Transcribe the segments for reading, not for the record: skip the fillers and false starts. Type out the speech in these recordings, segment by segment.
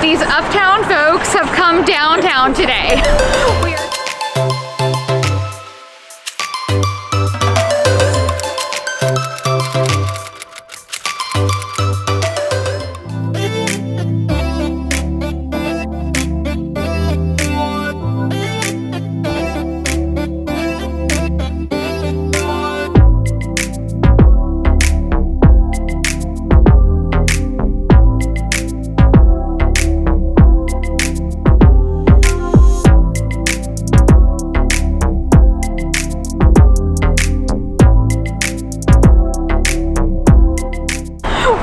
These uptown folks have come downtown today.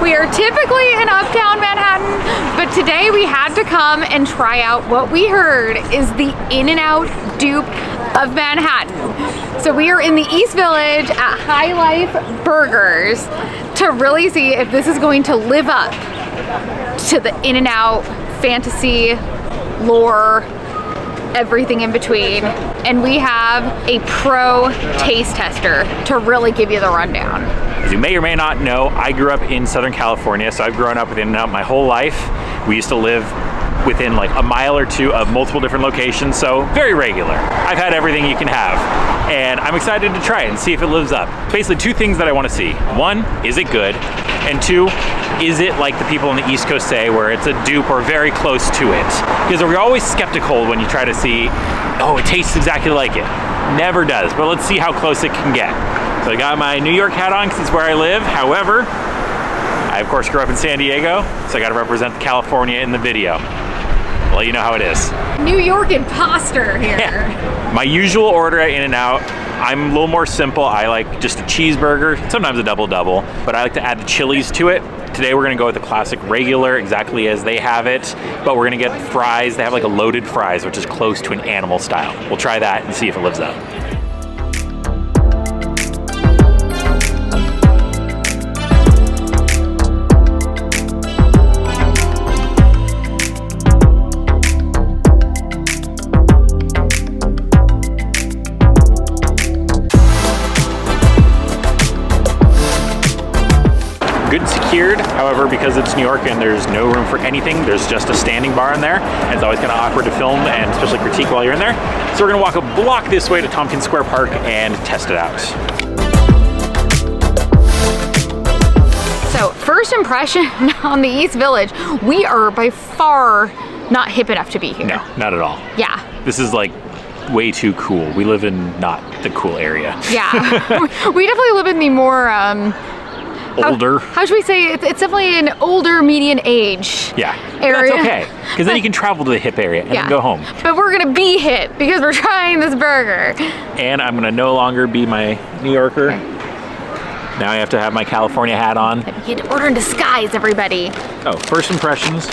We are typically in uptown Manhattan, but today we had to come and try out what we heard is the In-N-Out dupe of Manhattan. So we are in the East Village at High Life Burgers to really see if this is going to live up to the In-N-Out fantasy, lore, everything in between. And we have a pro taste tester to really give you the rundown. As you may or may not know, I grew up in Southern California, so I've grown up with In-N-Out my whole life. We used to live within like a mile or two of multiple different locations, so very regular. I've had everything you can have, and I'm excited to try it and see if it lives up. Basically, two things that I want to see. One, is it good? And two, is it like the people on the East Coast say, where it's a dupe or very close to it? Because we're always skeptical when you try to see, oh, it tastes exactly like it. Never does, but let's see how close it can get. So I got my New York hat on because it's where I live. However, I of course grew up in San Diego, so I got to represent California in the video. I'll let you know how it is. New York imposter here. Yeah. My usual order at In-N-Out, I'm a little more simple. I like just a cheeseburger, sometimes a double-double, but I like to add the chilies to it. Today we're gonna go with the classic regular, exactly as they have it, but we're gonna get fries. They have like a loaded fries, which is close to an animal style. We'll try that and see if it lives up. Good and secured, however, because it's New York and there's no room for anything, there's just a standing bar in there, and it's always kind of awkward to film and especially critique while you're in there. So we're gonna walk a block this way to Tompkins Square Park and test it out. So first impression on the East Village, we are by far not hip enough to be here. No, not at all. Yeah. This is like way too cool. We live in not the cool area. Yeah, we definitely live in the more, older. How should we say it? It's definitely an older median age area. That's okay, because then you can travel to the hip area and then go home. But we're gonna be hip because we're trying this burger. And I'm gonna no longer be my New Yorker. Okay. Now I have to have my California hat on. You had to order in disguise, everybody. Oh, first impressions.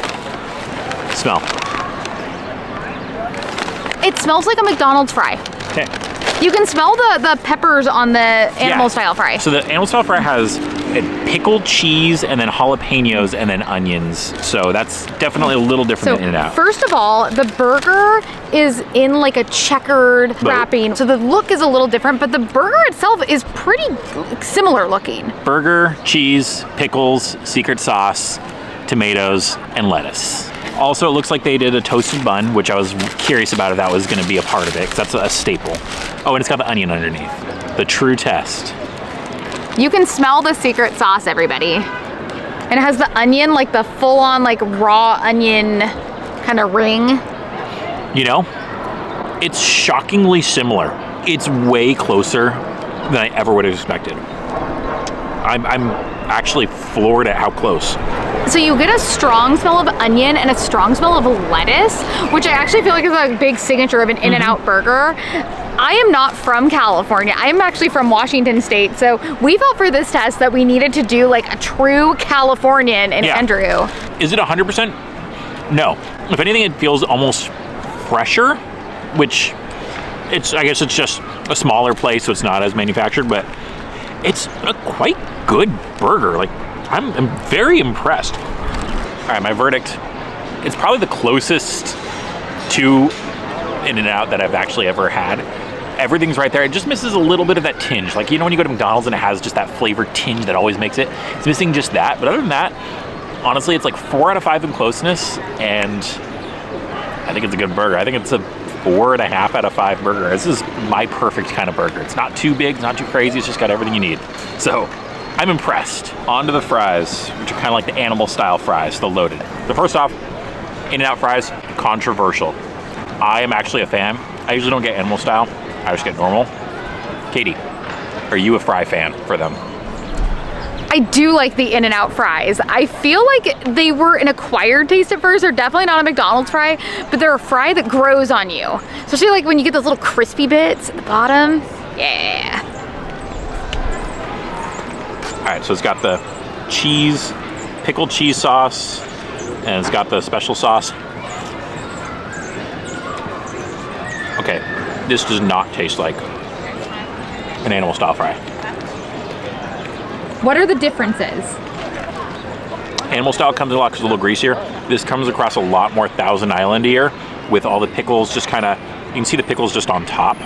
Smell. It smells like a McDonald's fry. Okay. You can smell the peppers on the animal style fry. So the animal style fry has pickled cheese and then jalapenos and then onions. So that's definitely a little different than In-N-Out. First of all, the burger is in like a checkered wrapping. So the look is a little different, but the burger itself is pretty similar looking. Burger, cheese, pickles, secret sauce, tomatoes, and lettuce. Also, it looks like they did a toasted bun, which I was curious about if that was gonna be a part of it, because that's a staple. Oh, and it's got the onion underneath. The true test. You can smell the secret sauce, everybody. And it has the onion, like the full-on like raw onion kind of ring. You know, it's shockingly similar. It's way closer than I ever would have expected. I'm actually floored at how close. So you get a strong smell of onion and a strong smell of lettuce, which I actually feel like is a big signature of an In-N-Out burger. I am not from California. I am actually from Washington State. So we felt for this test that we needed to do like a true Californian in Andrew. Is it 100%? No. If anything, it feels almost fresher, which I guess it's just a smaller place, so it's not as manufactured, but it's a quite good burger. Like, I'm very impressed. All right, my verdict, it's probably the closest to In-N-Out that I've actually ever had. Everything's right there. It just misses a little bit of that tinge. Like, you know when you go to McDonald's and it has just that flavor tinge that always makes it? It's missing just that. But other than that, Honestly, it's like 4 out of 5 in closeness, and I think it's a good burger. I think it's a 4.5 out of 5 burger. This is my perfect kind of burger. It's not too big, not too crazy. It's just got everything you need. So I'm impressed. On to the fries, which are kind of like the animal style fries, the loaded. So first off, In-N-Out fries, controversial. I am actually a fan. I usually don't get animal style. I just get normal. Katie, are you a fry fan for them? I do like the In-N-Out fries. I feel like they were an acquired taste at first. They're definitely not a McDonald's fry, but they're a fry that grows on you. Especially like when you get those little crispy bits at the bottom. Yeah. All right, so it's got the cheese, pickled cheese sauce, and it's got the special sauce. Okay, this does not taste like an animal style fry. What are the differences? Animal style comes a lot a little greasier. This comes across a lot more Thousand Islandier with all the pickles just kind of, you can see the pickles just on top.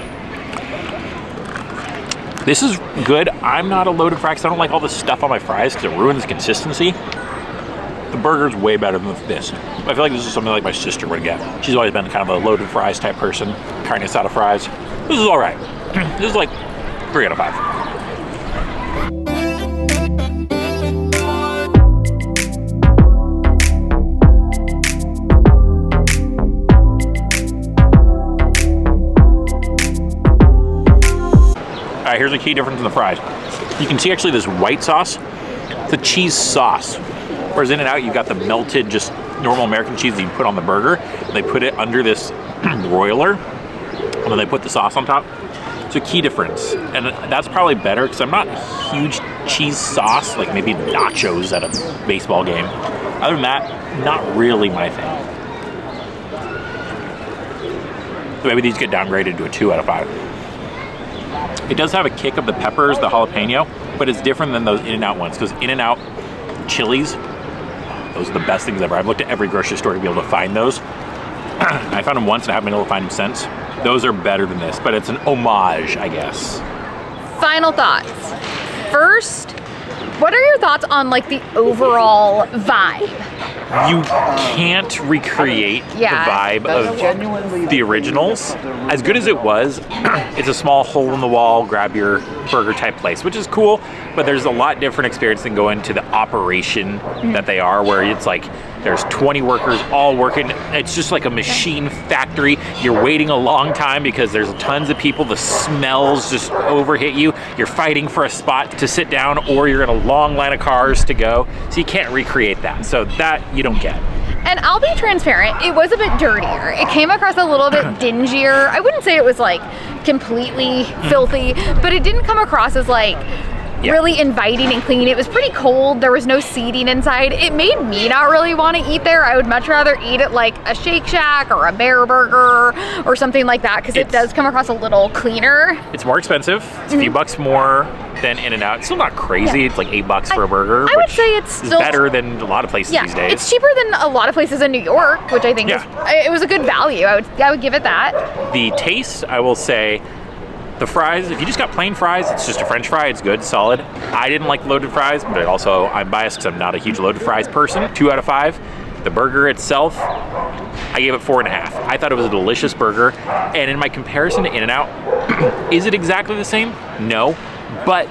This is good. I'm not a loaded fry because I don't like all the stuff on my fries because it ruins consistency. The burger's way better than this. I feel like this is something like my sister would get. She's always been kind of a loaded fries type person, carne asada fries. This is all right. This is like 3 out of 5. All right, here's a key difference in the fries. You can see actually this white sauce, the cheese sauce. Whereas In-N-Out, you've got the melted, just normal American cheese that you put on the burger. They put it under this broiler, and then they put the sauce on top. It's a key difference. And that's probably better because I'm not a huge cheese sauce, like maybe nachos at a baseball game. Other than that, not really my thing. So maybe these get downgraded to a 2 out of 5. It does have a kick of the peppers, the jalapeno, but it's different than those In-N-Out ones because In-N-Out chilies, those are the best things ever. I've looked at every grocery store to be able to find those. I found them once and I haven't been able to find them since. Those are better than this, but it's an homage, I guess. Final thoughts. First, what are your thoughts on like the overall vibe? You can't recreate the vibe of the originals. As good as it was, it's a small hole in the wall, grab your burger type place, which is cool, but there's a lot different experience than going to the operation that they are, where it's like there's 20 workers all working. It's just like a machine factory. You're waiting a long time because there's tons of people. The smells just overhit you. You're fighting for a spot to sit down, or you're in a long line of cars to go. So you can't recreate that. So that you don't get. And I'll be transparent, it was a bit dirtier. It came across a little bit dingier. I wouldn't say it was like completely filthy, but it didn't come across as like really inviting and clean. It was pretty cold. There was no seating inside. It made me not really want to eat there. I would much rather eat at like a Shake Shack or a Bear Burger or something like that because it does come across a little cleaner. It's more expensive. It's a few bucks more than In-N-Out. It's still not crazy. It's like $8 for a burger. I would say it's still better than a lot of places these days. It's cheaper than a lot of places in New York, which I think is, it was a good value. I would give it that. The taste, I will say, the fries, if you just got plain fries, it's just a French fry, it's good, solid. I didn't like loaded fries, but I'm biased because I'm not a huge loaded fries person. 2 out of 5. The burger itself, I gave it 4.5. I thought it was a delicious burger. And in my comparison to In-N-Out, is it exactly the same? No. But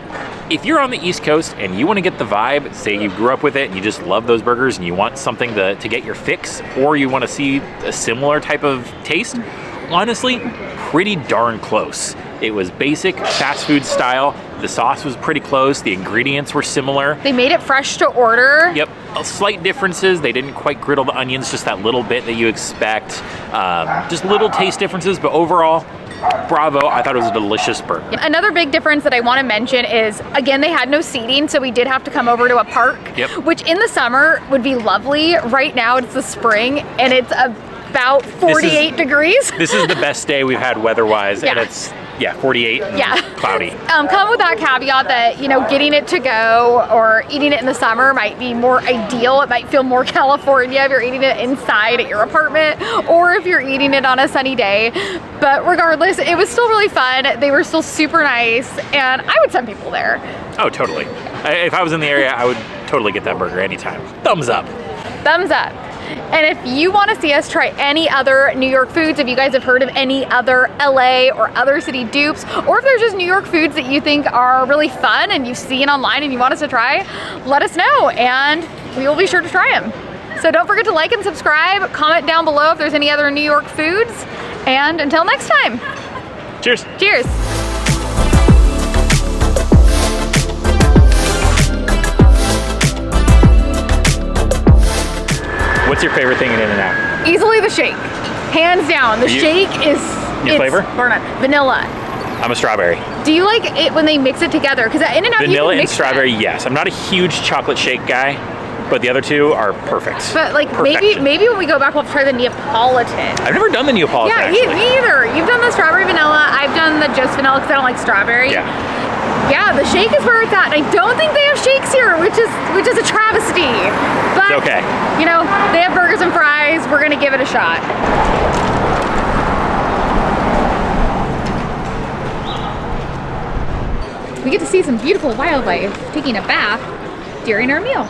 if you're on the East Coast and you want to get the vibe, say you grew up with it and you just love those burgers and you want something to get your fix, or you want to see a similar type of taste, honestly, pretty darn close. It was basic fast food style. The sauce was pretty close. The ingredients were similar. They made it fresh to order. Yep. Slight differences. They didn't quite griddle the onions just that little bit that you expect. Just little taste differences, but overall, bravo. I thought it was a delicious burger. Another big difference that I want to mention is, again, they had no seating, so we did have to come over to a park, which in the summer would be lovely. Right now it's the spring and it's about 48 degrees. This is the best day we've had weather-wise, and it's 48 and cloudy. Come with that caveat that, getting it to go or eating it in the summer might be more ideal. It might feel more California if you're eating it inside at your apartment or if you're eating it on a sunny day. But regardless, it was still really fun. They were still super nice, and I would send people there. Oh, totally. If I was in the area, I would totally get that burger anytime. Thumbs up. Thumbs up. And if you want to see us try any other New York foods, if you guys have heard of any other LA or other city dupes, or if there's just New York foods that you think are really fun and you've seen online and you want us to try, let us know and we will be sure to try them. So don't forget to like and subscribe, comment down below if there's any other New York foods, and until next time. Cheers. Cheers. What's your favorite thing in In-N-Out? Easily the shake, hands down. The shake is flavor? Vanilla. I'm a strawberry. Do you like it when they mix it together? Because at In-N-Out Vanilla you can and mix strawberry, that. yes. I'm not a huge chocolate shake guy, but the other two are perfect. But like Perfection. maybe when we go back we'll try the Neapolitan. I've never done the Neapolitan Yeah, actually. me either. You've done the strawberry vanilla. I've done the just vanilla because I don't like strawberry. Yeah. Yeah, the shake is where it's at. And I don't think they have shakes here, which is a travesty. But It's okay. you know, they have burgers and fries. We're gonna give it a shot. We get to see some beautiful wildlife taking a bath during our meal.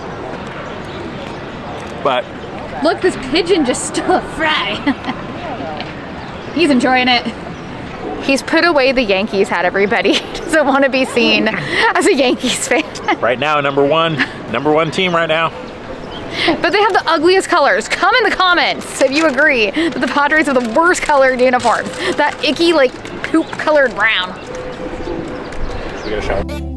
But Look, this pigeon just stole a fry. He's enjoying it. He's put away the Yankees hat, everybody. Doesn't want to be seen as a Yankees fan. right now, number one team right now. But they have the ugliest colors. Come in the comments if you agree that the Padres have the worst colored uniforms. That icky, like, poop colored brown. We got a shot.